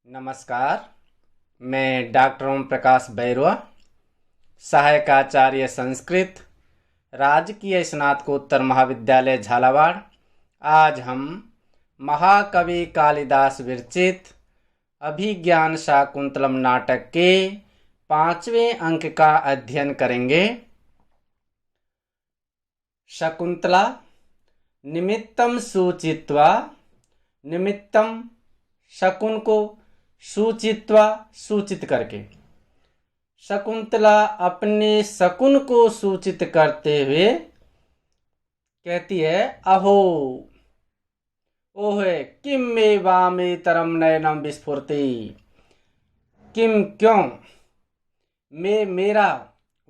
नमस्कार। मैं डॉक्टर ओम प्रकाश बैरवा, सहायक आचार्य संस्कृत, राजकीय स्नातकोत्तर महाविद्यालय झालावाड़। आज हम महाकवि कालिदास विरचित अभिज्ञान शाकुंतलम नाटक के 5वें अंक का अध्ययन करेंगे। शकुंतला निमित्तम सूचित्वा, निमित्तम शकुन को, सूचित्वा सूचित करके। शकुंतला अपने शकुन को सूचित करते हुए कहती है, अहो ओहे किम मे वामे तरम नयनम विस्फुरति। किम क्यों, मे मेरा,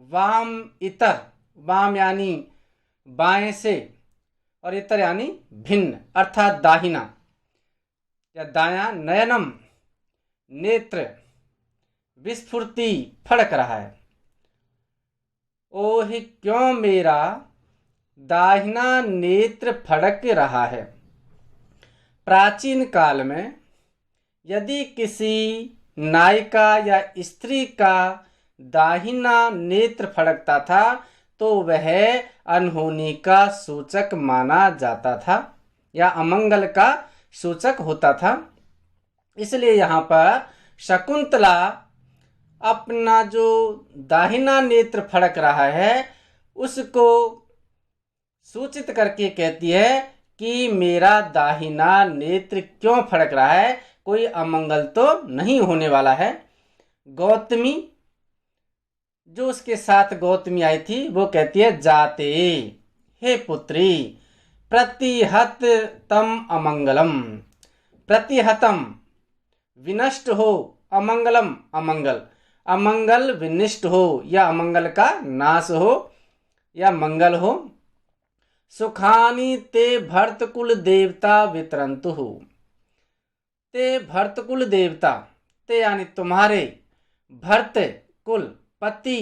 वाम इतर, वाम यानी बाएं से और इतर यानी भिन्न अर्थात दाहिना या दायां, नयनम नेत्र, विस्फुरति फड़क रहा है। ओह क्यों मेरा दाहिना नेत्र फड़क रहा है। प्राचीन काल में यदि किसी नायिका या स्त्री का दाहिना नेत्र फड़कता था तो वह अनहोनी का सूचक माना जाता था या अमंगल का सूचक होता था। इसलिए यहाँ पर शकुंतला अपना जो दाहिना नेत्र फड़क रहा है उसको सूचित करके कहती है कि मेरा दाहिना नेत्र क्यों फड़क रहा है, कोई अमंगल तो नहीं होने वाला है। गौतमी, जो उसके साथ गौतमी आई थी, वो कहती है, जाते हे पुत्री प्रतिहत तम अमंगलम। प्रतिहतम विनष्ट हो, अमंगलम अमंगल, अमंगल विनिष्ट हो या अमंगल का नाश हो या मंगल हो। सुखानी ते भर्तकुल देवता वितरंतु हो। ते भर्तकुल देवता, ते यानी तुम्हारे, भर्त कुल पति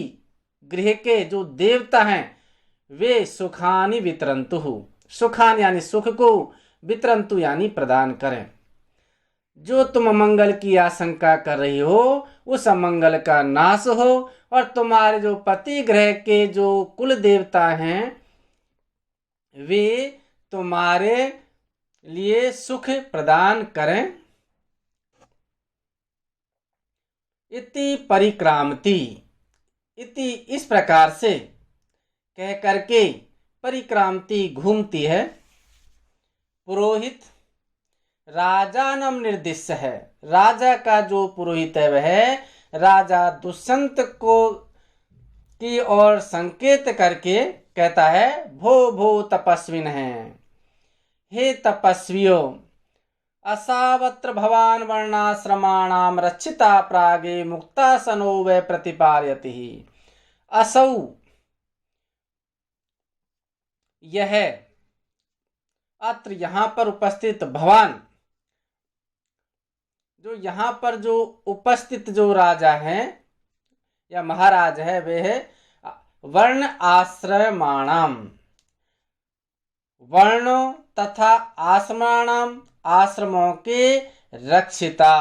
गृह के जो देवता हैं वे सुखानी वितरंतु हो। सुखान यानी सुख को, वितरंतु यानी प्रदान करें। जो तुम अमंगल की आशंका कर रही हो उस अमंगल का नाश हो और तुम्हारे जो पति ग्रह के जो कुल देवता हैं वे तुम्हारे लिए सुख प्रदान करें। इति परिक्रामति, इति इस प्रकार से कह करके परिक्रामति घूमती है। पुरोहित राजानम निर्दिश्य है, राजा का जो पुरोहित है वह राजा दुष्यंत को की ओर संकेत करके कहता है, भो भो तपस्विन है, हे तपस्वियों, असावत्र भवान वर्णाश्रमाणाम रक्षिता प्रागे मुक्तासनो वै प्रतिपालयति। असौ यह, अत्र यहाँ पर उपस्थित भवान, जो यहाँ पर जो उपस्थित जो राजा हैं या महाराज है वे है वर्ण आश्रमाणाम, वर्णों तथा आश्रमाणाम आश्रमों के रक्षिता,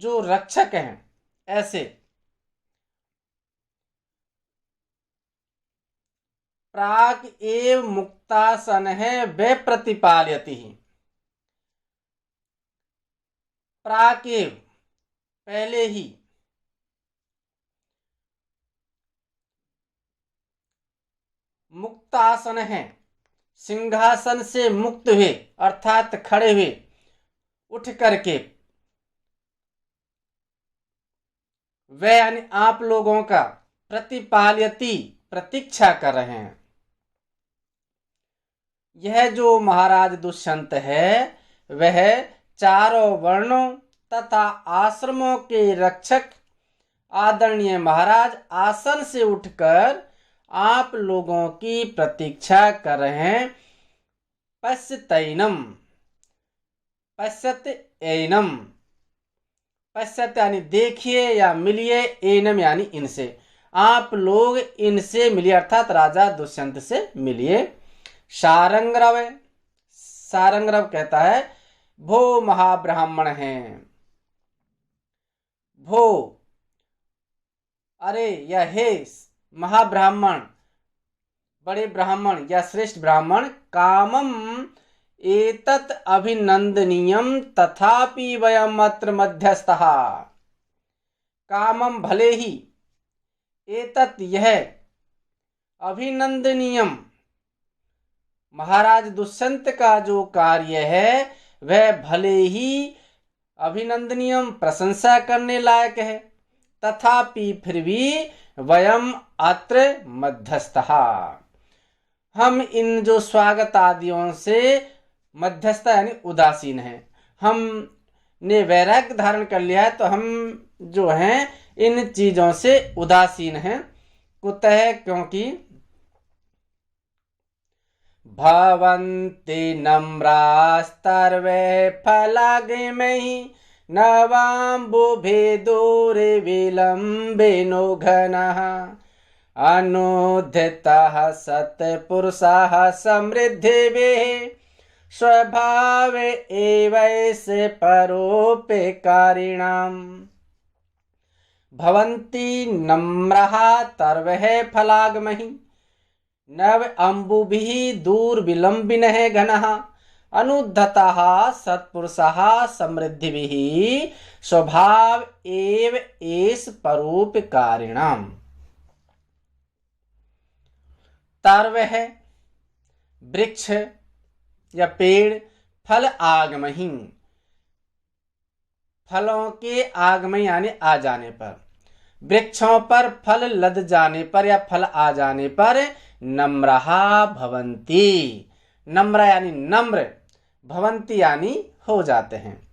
जो रक्षक हैं ऐसे। प्राग एव मुक्तासन है वे प्रतिपालयति। प्राग एव पहले ही, मुक्तासन है सिंहासन से मुक्त हुए अर्थात खड़े हुए, उठ करके, वे यानी आप लोगों का, प्रतिपालयति प्रतीक्षा कर रहे हैं। यह जो महाराज दुष्यंत है वह चारों वर्णों तथा आश्रमों के रक्षक आदरणीय महाराज आसन से उठकर आप लोगों की प्रतीक्षा कर रहे हैं। पश्यतैनम, पश्यत एनम, पश्यत यानी देखिए या मिलिए, एनम यानी इनसे, आप लोग इनसे मिलिए अर्थात राजा दुष्यंत से मिलिए। सारंगरव, सारंगरव कहता है, भो महाब्राह्मण हैं, भो, अरे या हे महाब्राह्मण, बड़े ब्राह्मण या श्रेष्ठ ब्राह्मण, कामम एतत् अभिनंदनीयम तथापि वयम अत्र मध्यस्थः। कामम भले ही, एतत् यह, अभिनंदनीयम महाराज दुष्यंत का जो कार्य है वह भले ही अभिनंदनीयम प्रशंसा करने लायक है, तथापि फिर भी वयम अत्र मध्यस्थः, हम इन जो स्वागत आदियों से मध्यस्थ यानी उदासीन हैं। हमने वैराग्य धारण कर लिया है तो हम जो हैं इन चीजों से उदासीन हैं। कुतः, क्योंकि भवन्ति नम्रास्तर्वे फलाग्निमहि नवाम्बुभेदोरे विलम्बेनो घनः अनुद्धितः सत्पुरुषः समृद्धिभिः स्वभाव एवैसे परोपकारिणाम्। भवन्ति नम्रः तर्वः फलाग्महि नव अम्बुभिः दूरविलम्बिनः घनः अनुद्धतः सत्पुरुषः समृद्धिभिः स्वभाव एव एष परोपकारिणाम्। तर्वः वृक्ष या पेड़, फल आगमहि, फलों के आगमन यानी आ जाने पर, वृक्षों पर फल लद जाने पर या फल आ जाने पर नम्रहा भवन्ति, नम्र यानी नम्र, भवन्ति यानी हो जाते हैं।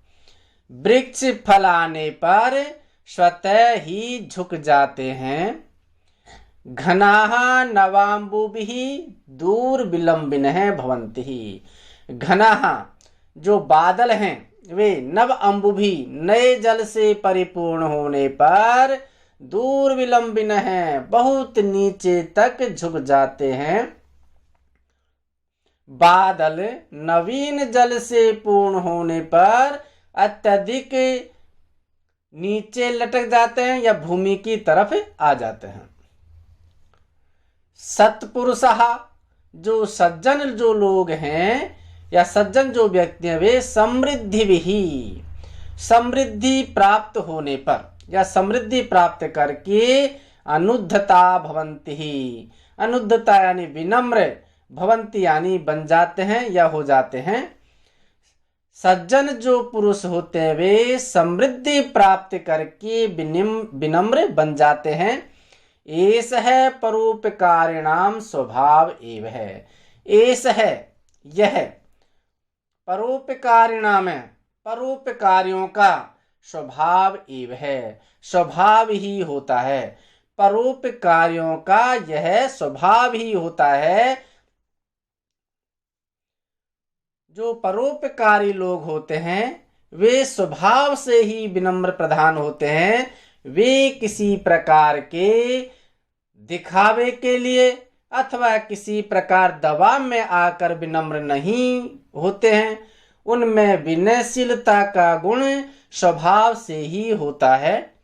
वृक्ष फल आने पर स्वतः ही झुक जाते हैं। घनाः नवाम्बुभिः दूर विलम्बिनः भवन्ति, घनाः जो बादल हैं वे नव अम्बुभि नए जल से परिपूर्ण होने पर दूर विलंबिन हैं, बहुत नीचे तक झुक जाते हैं। बादल नवीन जल से पूर्ण होने पर अत्यधिक नीचे लटक जाते हैं या भूमि की तरफ आ जाते हैं। सत्पुरुषः जो सज्जन जो लोग हैं या सज्जन जो व्यक्ति हैं वे समृद्धि, समृद्धि प्राप्त होने पर या समृद्धि प्राप्त करके अनुद्धता भवन्ति, अनुद्धता यानी विनम्र, भवन्ति यानी बन जाते हैं या हो जाते हैं। सज्जन जो पुरुष होते हैं वे समृद्धि प्राप्त करके विनम्र बन जाते हैं। एष है परोपकारिणाम स्वभाव एव है, एष है यह, परोपकारिणाम है परोपकारियों का स्वभाव एव है, स्वभाव ही होता है। परोपकारियों का यह स्वभाव ही होता है। जो परोपकारी लोग होते हैं वे स्वभाव से ही विनम्र प्रधान होते हैं। वे किसी प्रकार के दिखावे के लिए अथवा किसी प्रकार दबाव में आकर विनम्र नहीं होते हैं। उनमें विनयशीलता का गुण स्वभाव से ही होता है।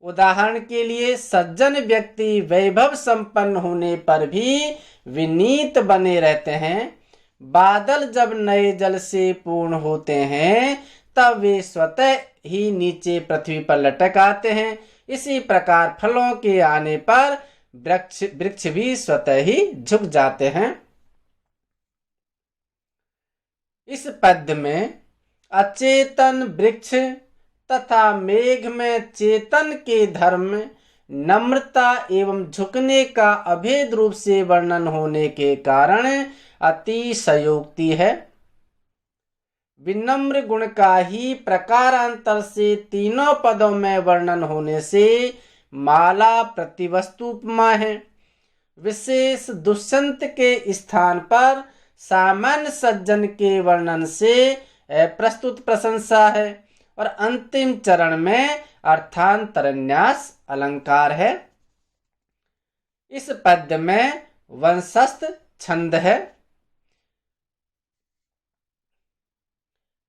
उदाहरण के लिए सज्जन व्यक्ति वैभव संपन्न होने पर भी विनीत बने रहते हैं। बादल जब नए जल से पूर्ण होते हैं तब वे स्वतः ही नीचे पृथ्वी पर लटक आते हैं। इसी प्रकार फलों के आने पर वृक्ष भी स्वतः ही झुक जाते हैं। इस पद्य में अचेतन वृक्ष तथा मेघ में चेतन के धर्म, नम्रता एवं झुकने का अभेद रूप से वर्णन होने के कारण अतिशयोक्ति है। विनम्र गुण का ही प्रकारांतर से तीनों पदों में वर्णन होने से माला प्रतिवस्तु उपमा है। विशेष दुष्यंत के स्थान पर सामान्य सज्जन के वर्णन से प्रस्तुत प्रशंसा है और अंतिम चरण में अर्थांतरन्यास अलंकार है। इस पद्य में वंशस्थ छंद है।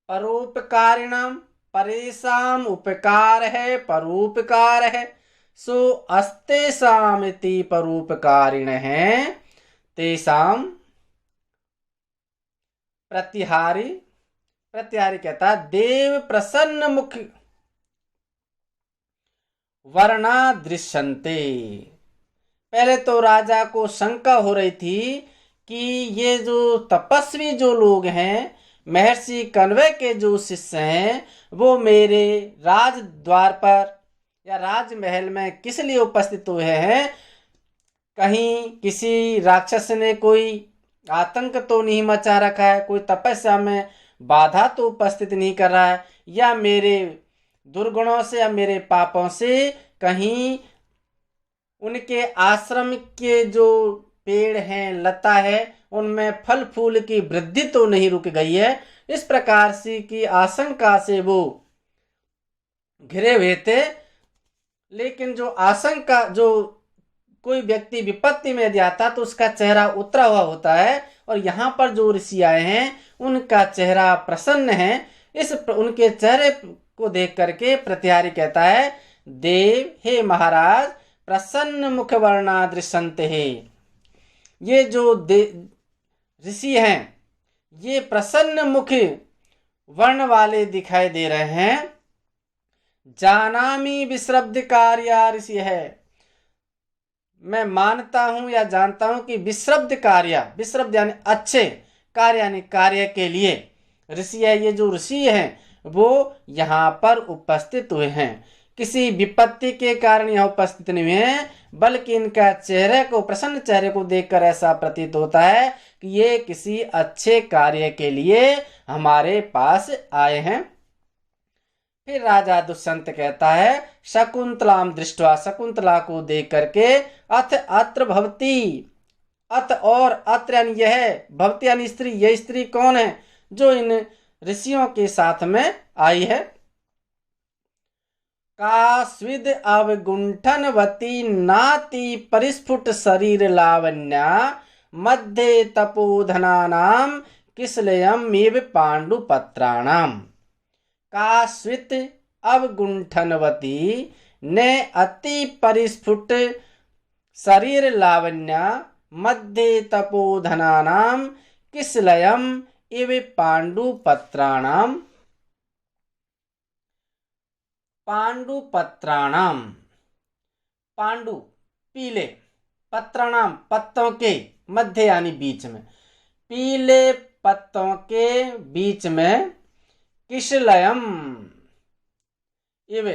परोपकारिणाम, परेषाम उपकार है, परोपकार है, सो अस्तेषाम इति परोपकारिण है, तेषाम प्रतिहारी। प्रतिहारी कहता है देव प्रसन्न मुख वर्णा दृश्यन्ते। पहले तो राजा को शंका हो रही थी कि ये जो तपस्वी जो लोग हैं, महर्षि कण्व के जो शिष्य हैं, वो मेरे राज द्वार पर या राजमहल में किस लिए उपस्थित हुए हैं। कहीं किसी राक्षस ने कोई आतंक तो नहीं मचा रखा है, कोई तपस्या में बाधा तो उपस्थित नहीं कर रहा है, या मेरे दुर्गुणों से या मेरे पापों से कहीं उनके आश्रम के जो पेड़ हैं, लता है, उनमें फल फूल की वृद्धि तो नहीं रुक गई है। इस प्रकार से की आशंका से वो घिरे हुए थे। लेकिन जो आशंका, जो कोई व्यक्ति विपत्ति में यदि आता तो उसका चेहरा उतरा हुआ होता है, और यहाँ पर जो ऋषि आए हैं उनका चेहरा प्रसन्न है। उनके चेहरे को देख करके प्रतिहारी कहता है देव, हे महाराज, प्रसन्न मुख वर्णा दृश्यन्ते है। ये जो ऋषि हैं ये प्रसन्न मुख वर्ण वाले दिखाई दे रहे हैं। जानामि विश्रब्द कार्य ऋषि है, मैं मानता हूं या जानता हूं कि विश्रब्द कार्य, विश्रब्द यानी अच्छे, कार्य यानी कार्य के लिए ऋषि है। ये जो ऋषि हैं वो यहाँ पर उपस्थित हुए हैं, किसी विपत्ति के कारण यहाँ उपस्थित नहीं हुए, बल्कि इनका चेहरे को, प्रसन्न चेहरे को देखकर ऐसा प्रतीत होता है कि ये किसी अच्छे कार्य के लिए हमारे पास आए हैं। फिर राजा दुष्यंत कहता है शकुंतलाम दृष्टवा, शकुंतला को देख करके अथ अत्र भवती, अथ और अत्र यानी यह, भवती यानी स्त्री, यह स्त्री कौन है जो इन ऋषियों के साथ में आई है। कास्विद अवगुंठनवती नाति परिस्फुट शरीर लावण्या मध्य तपोधनानाम किसलयमेव पांडुपत्राणाम। कास्वित अवगुंठनवती ने अति परिस्फुट शरीर लावण्या मध्य तपोधनानाम किसलयम इव पांडुपत्राणाम। पांडुपत्राणाम, पांडु पीले, पत्राणाम पत्तों के, मध्य यानी बीच में, पीले पत्तों के बीच में, किसलयम इव,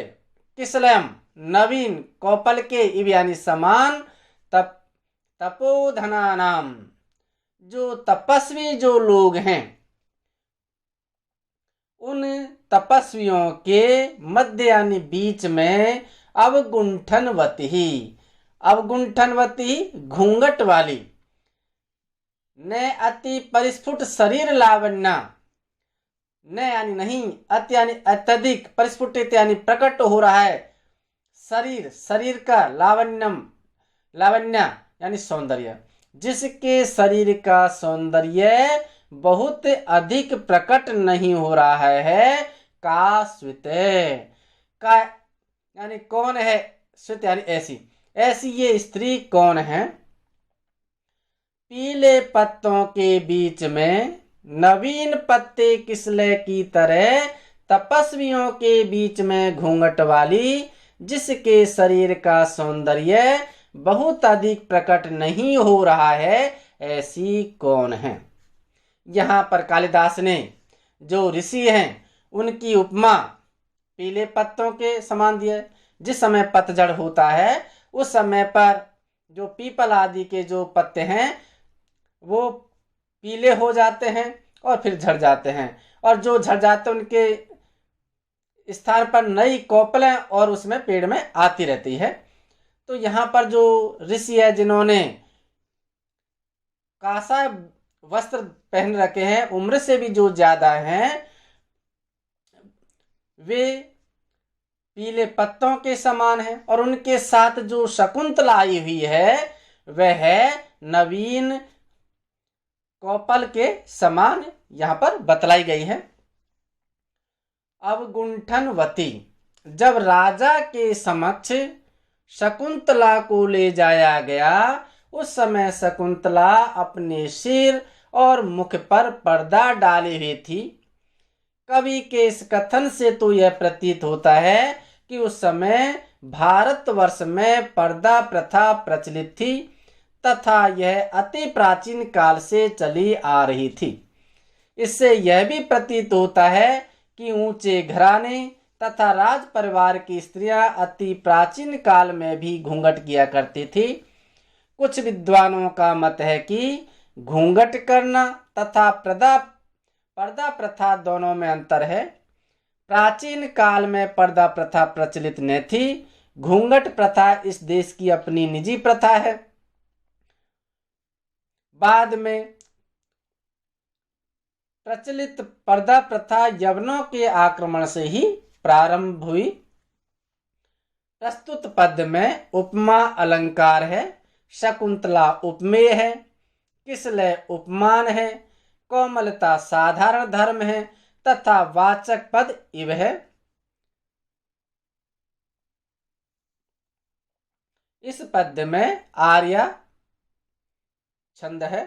किसलयम नवीन, कौपल के, इव यानी समान, तपोधनानाम जो तपस्वी जो लोग हैं, उन तपस्वियों के मध्य यानी बीच में अवगुंठनवती, अवगुंठनवती घूंघट वाली, ने अति परिस्फुट शरीर लावण्या, न यानी नहीं, अति यानी अत्यधिक, परिस्फुटित यानी प्रकट हो रहा है शरीर, शरीर का, लावण्यम, लावण्य यानी सौंदर्य, जिसके शरीर का सौंदर्य बहुत अधिक प्रकट नहीं हो रहा है। का स्वित, का यानी कौन है, स्वित यानी ऐसी, ऐसी ये स्त्री कौन है। पीले पत्तों के बीच में नवीन पत्ते किसले की तरह तपस्वियों के बीच में घूंघट वाली, जिसके शरीर का सौंदर्य बहुत अधिक प्रकट नहीं हो रहा है, ऐसी कौन है। यहाँ पर कालिदास ने जो ऋषि हैं उनकी उपमा पीले पत्तों के समान दी है। जिस समय पतझड़ होता है उस समय पर जो पीपल आदि के जो पत्ते हैं वो पीले हो जाते हैं और फिर झड़ जाते हैं, और जो झड़ जाते हैं उनके स्थान पर नई कोपलें और उसमें पेड़ में आती रहती है। तो यहाँ पर जो ऋषि है जिन्होंने कासा वस्त्र पहन रखे हैं, उम्र से भी जो ज्यादा हैं, वे पीले पत्तों के समान हैं, और उनके साथ जो शकुंतला आई हुई है वह है नवीन कौपल के समान, यहाँ पर बतलाई गई है। अवगुंठनवती। जब राजा के समक्ष शकुंतला को ले जाया गया, उस समय शकुंतला अपने सिर और मुख पर पर्दा डाली हुई थी। कवि के इस कथन से तो यह प्रतीत होता है कि उस समय भारतवर्ष में पर्दा प्रथा प्रचलित थी तथा यह अति प्राचीन काल से चली आ रही थी। इससे यह भी प्रतीत होता है कि ऊंचे घराने तथा राज परिवार की स्त्रियां अति प्राचीन काल में भी घूंघट किया करती थी। कुछ विद्वानों का मत है कि घूंघट करना तथा पर्दा प्रथा दोनों में अंतर है। प्राचीन काल में पर्दा प्रथा प्रचलित न थी। घूंघट प्रथा इस देश की अपनी निजी प्रथा है। बाद में प्रचलित पर्दा प्रथा यवनों के आक्रमण से ही प्रारंभ हुई। प्रस्तुत पद में उपमा अलंकार है। शकुंतला उपमेय है, किसलय उपमान है, कोमलता साधारण धर्म है तथा वाचक पद इव है। इस पद्य में आर्या छंद है।